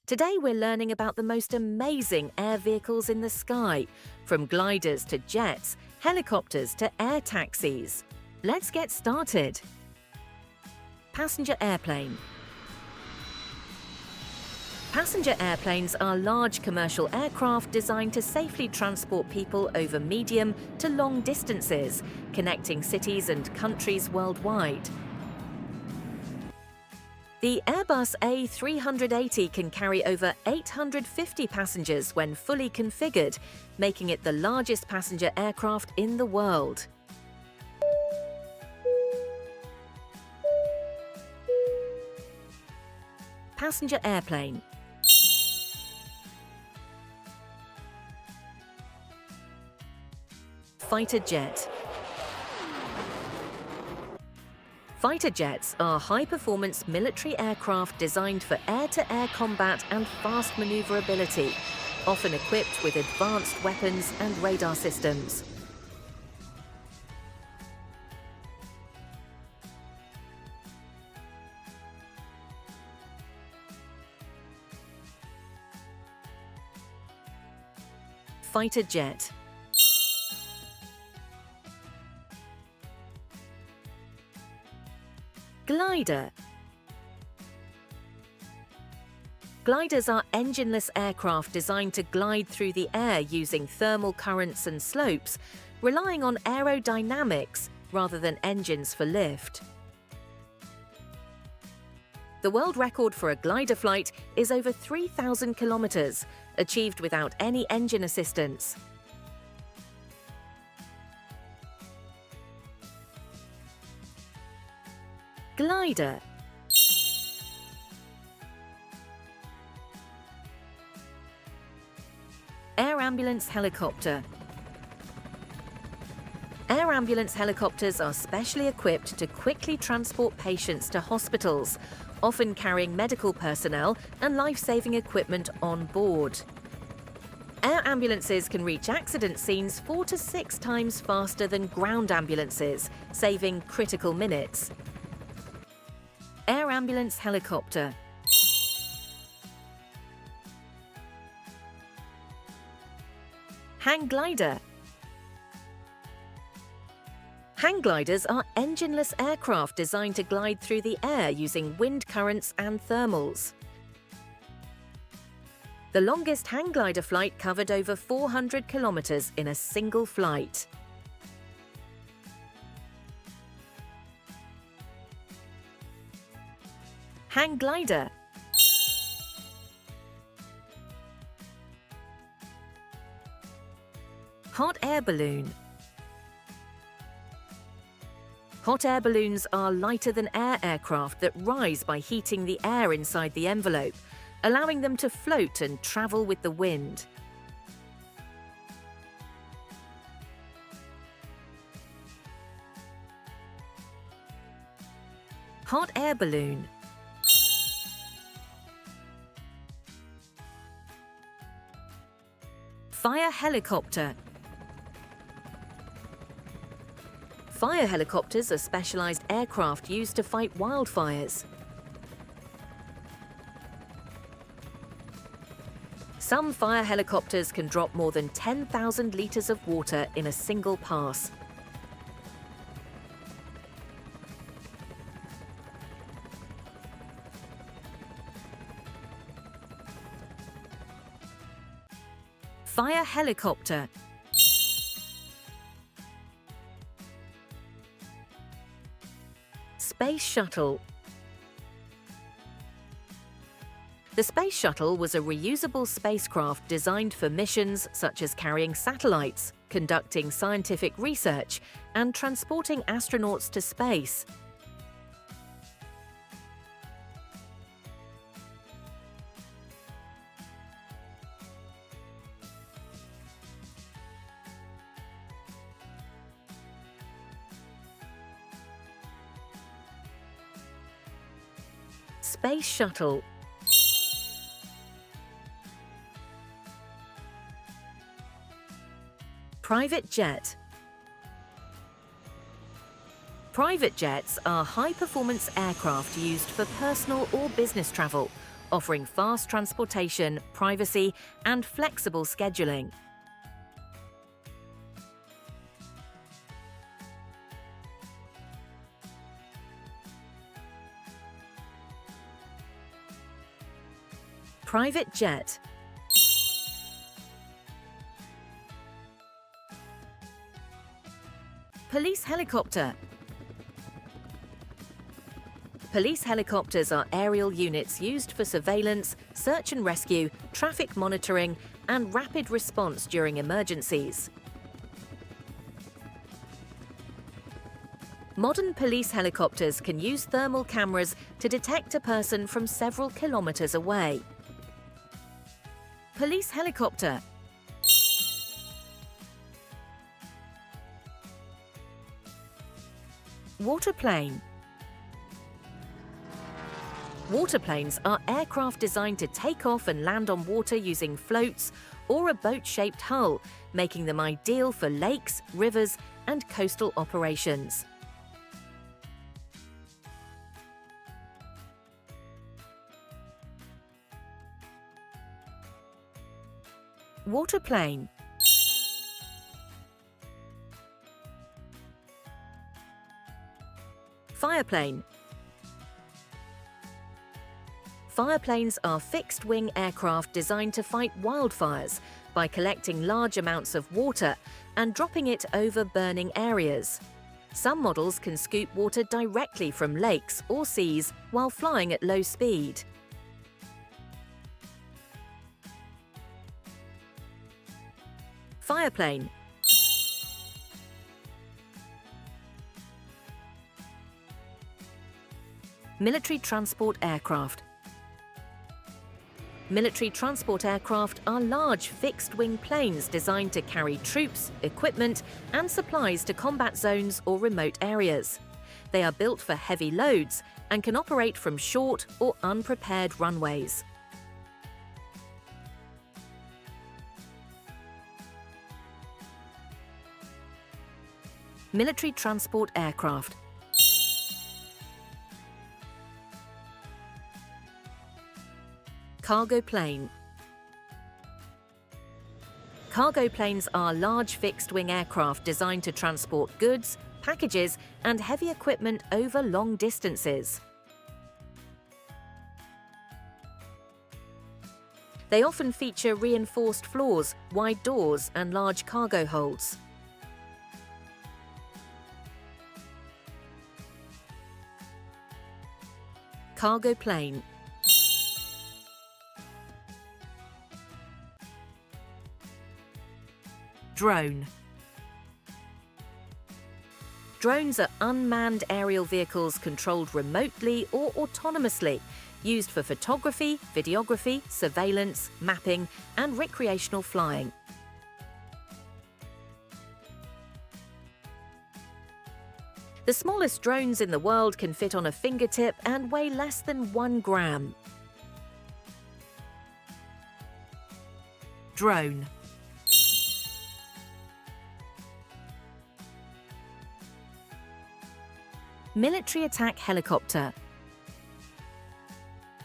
Today we're learning about the most amazing air vehicles in the sky, from gliders to jets, helicopters to air taxis. Let's get started. Passenger airplane. Passenger airplanes are large commercial aircraft designed to safely transport people over medium to long distances, connecting cities and countries worldwide. The Airbus A380 can carry over 850 passengers when fully configured, making it the largest passenger aircraft in the world. Passenger airplane. Fighter jet. Fighter jets are high-performance military aircraft designed for air-to-air combat and fast maneuverability, often equipped with advanced weapons and radar systems. Fighter jet. Glider. Gliders are engineless aircraft designed to glide through the air using thermal currents and slopes, relying on aerodynamics rather than engines for lift. The world record for a glider flight is over 3,000 kilometers, achieved without any engine assistance. Glider. Air ambulance helicopter. Air ambulance helicopters are specially equipped to quickly transport patients to hospitals, often carrying medical personnel and life-saving equipment on board. Air ambulances can reach accident scenes 4 to 6 times faster than ground ambulances, saving critical minutes. Air ambulance helicopter. Hang glider. Hang gliders are engineless aircraft designed to glide through the air using wind currents and thermals. The longest hang glider flight covered over 400 kilometers in a single flight. Hang glider. Hot air balloon. Hot air balloons are lighter than air aircraft that rise by heating the air inside the envelope, allowing them to float and travel with the wind. Hot air balloon. Fire helicopter. Fire helicopters are specialized aircraft used to fight wildfires. Some fire helicopters can drop more than 10,000 liters of water in a single pass. Fire helicopter. Space shuttle. The Space Shuttle was a reusable spacecraft designed for missions such as carrying satellites, conducting scientific research, and transporting astronauts to space. Space Shuttle. Private jet. Private jets are high-performance aircraft used for personal or business travel, offering fast transportation, privacy, and flexible scheduling. Private jet. Police helicopter. Police helicopters are aerial units used for surveillance, search and rescue, traffic monitoring, and rapid response during emergencies. Modern police helicopters can use thermal cameras to detect a person from several kilometers away. Police helicopter. Waterplane. Waterplanes are aircraft designed to take off and land on water using floats or a boat-shaped hull, making them ideal for lakes, rivers, and coastal operations. Waterplane. Fireplane. Fireplanes are fixed-wing aircraft designed to fight wildfires by collecting large amounts of water and dropping it over burning areas. Some models can scoop water directly from lakes or seas while flying at low speed. Fireplane. Military transport aircraft. Military transport aircraft are large fixed-wing planes designed to carry troops, equipment, and supplies to combat zones or remote areas. They are built for heavy loads and can operate from short or unprepared runways. Military transport aircraft. Cargo plane. Cargo planes are large fixed-wing aircraft designed to transport goods, packages, and heavy equipment over long distances. They often feature reinforced floors, wide doors, and large cargo holds. Cargo plane. Drone. Drones are unmanned aerial vehicles controlled remotely or autonomously, used for photography, videography, surveillance, mapping, and recreational flying. The smallest drones in the world can fit on a fingertip and weigh less than 1 gram. Drone. Military attack helicopter.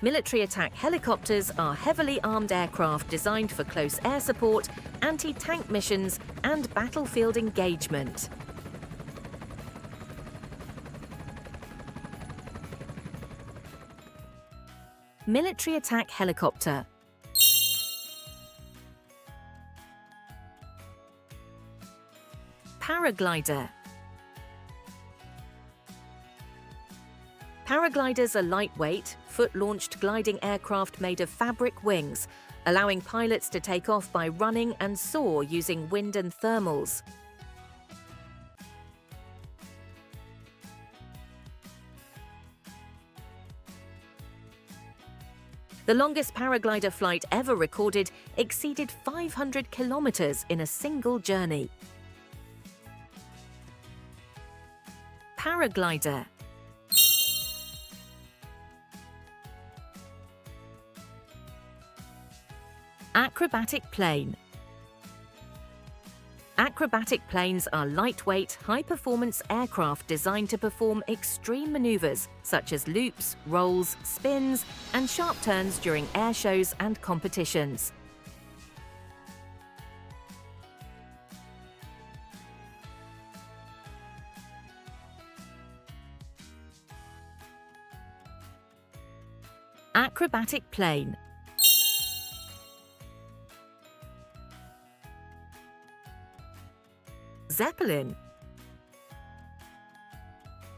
Military attack helicopters are heavily armed aircraft designed for close air support, anti-tank missions, and battlefield engagement. Military attack helicopter. Paraglider. Paragliders are lightweight, foot-launched gliding aircraft made of fabric wings, allowing pilots to take off by running and soar using wind and thermals. The longest paraglider flight ever recorded exceeded 500 kilometers in a single journey. Paraglider. Acrobatic plane. Acrobatic planes are lightweight, high-performance aircraft designed to perform extreme maneuvers such as loops, rolls, spins, and sharp turns during air shows and competitions. Acrobatic plane. Zepplin.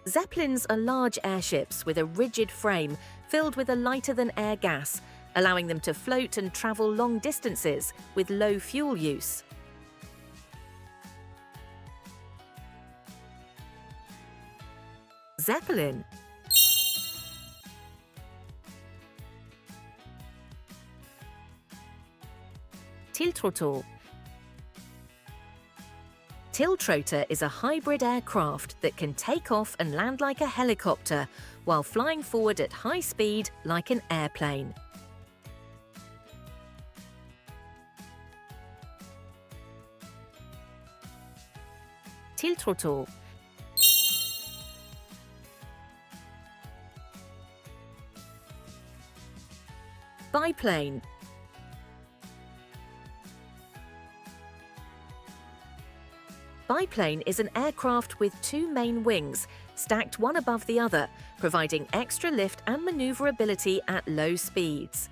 Zeppelins are large airships with a rigid frame filled with a lighter-than-air gas, allowing them to float and travel long distances with low fuel use. Zepplin. Tiltrotor. Tiltrotor is a hybrid aircraft that can take off and land like a helicopter while flying forward at high speed like an airplane. Tiltrotor. Biplane. Biplane is an aircraft with two main wings, stacked one above the other, providing extra lift and maneuverability at low speeds.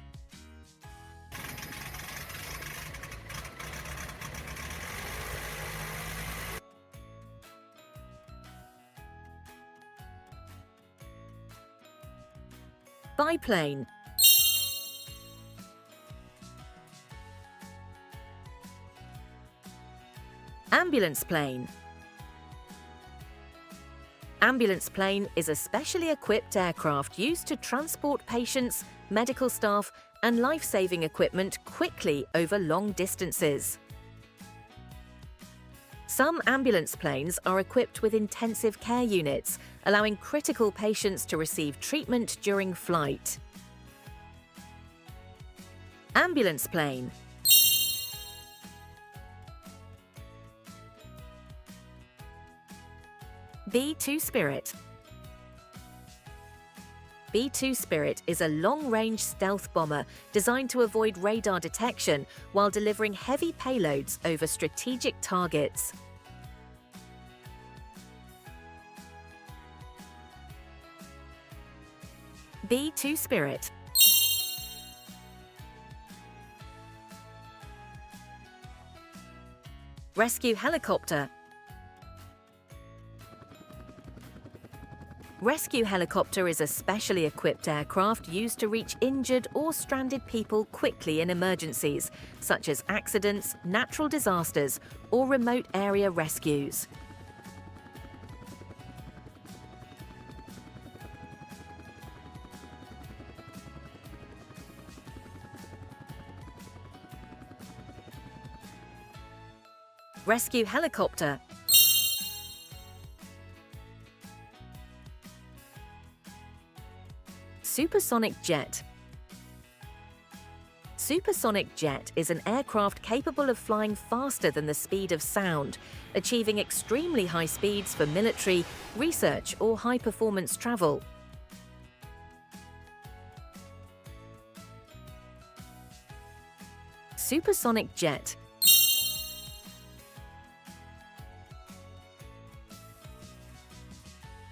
Biplane. Ambulance plane. Ambulance plane is a specially equipped aircraft used to transport patients, medical staff, and life-saving equipment quickly over long distances. Some ambulance planes are equipped with intensive care units, allowing critical patients to receive treatment during flight. Ambulance plane. B-2 Spirit. B-2 Spirit is a long-range stealth bomber designed to avoid radar detection while delivering heavy payloads over strategic targets. B-2 Spirit. Rescue helicopter. Rescue helicopter is a specially equipped aircraft used to reach injured or stranded people quickly in emergencies, such as accidents, natural disasters, or remote area rescues. Rescue helicopter. Supersonic Jet. Supersonic Jet is an aircraft capable of flying faster than the speed of sound, achieving extremely high speeds for military, research, or high-performance travel. Supersonic Jet.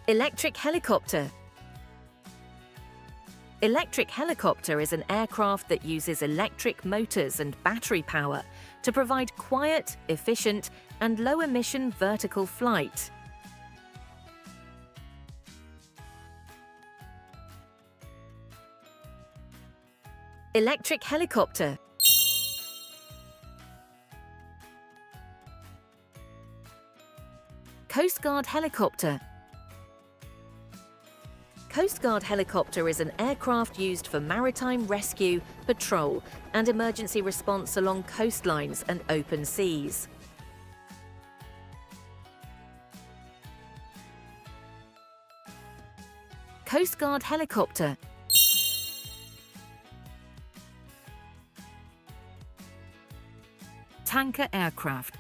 Electric helicopter. Electric helicopter is an aircraft that uses electric motors and battery power to provide quiet, efficient, and low-emission vertical flight. Electric helicopter. Coast Guard helicopter. Coast Guard helicopter is an aircraft used for maritime rescue, patrol, and emergency response along coastlines and open seas. Coast Guard helicopter. Tanker aircraft.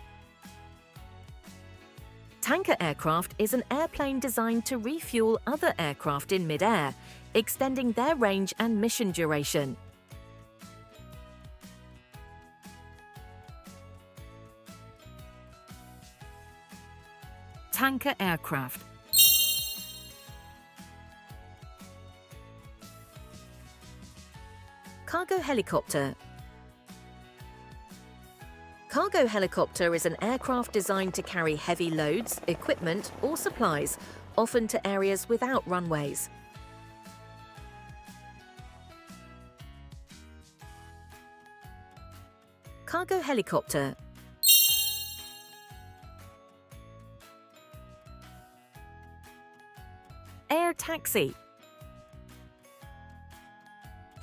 Tanker aircraft is an airplane designed to refuel other aircraft in mid-air, extending their range and mission duration. Tanker aircraft. Cargo helicopter. Cargo helicopter is an aircraft designed to carry heavy loads, equipment, or supplies, often to areas without runways. Cargo helicopter. Air taxi.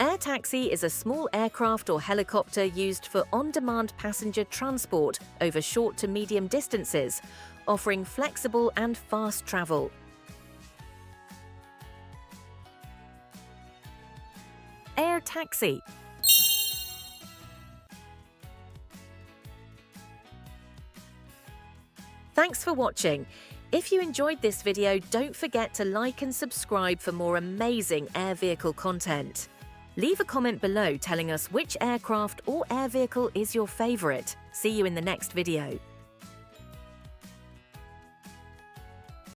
Air taxi is a small aircraft or helicopter used for on-demand passenger transport over short to medium distances, offering flexible and fast travel. Air taxi. Thanks for watching. If you enjoyed this video, don't forget to like and subscribe for more amazing air vehicle content. Leave a comment below telling us which aircraft or air vehicle is your favourite. See you in the next video.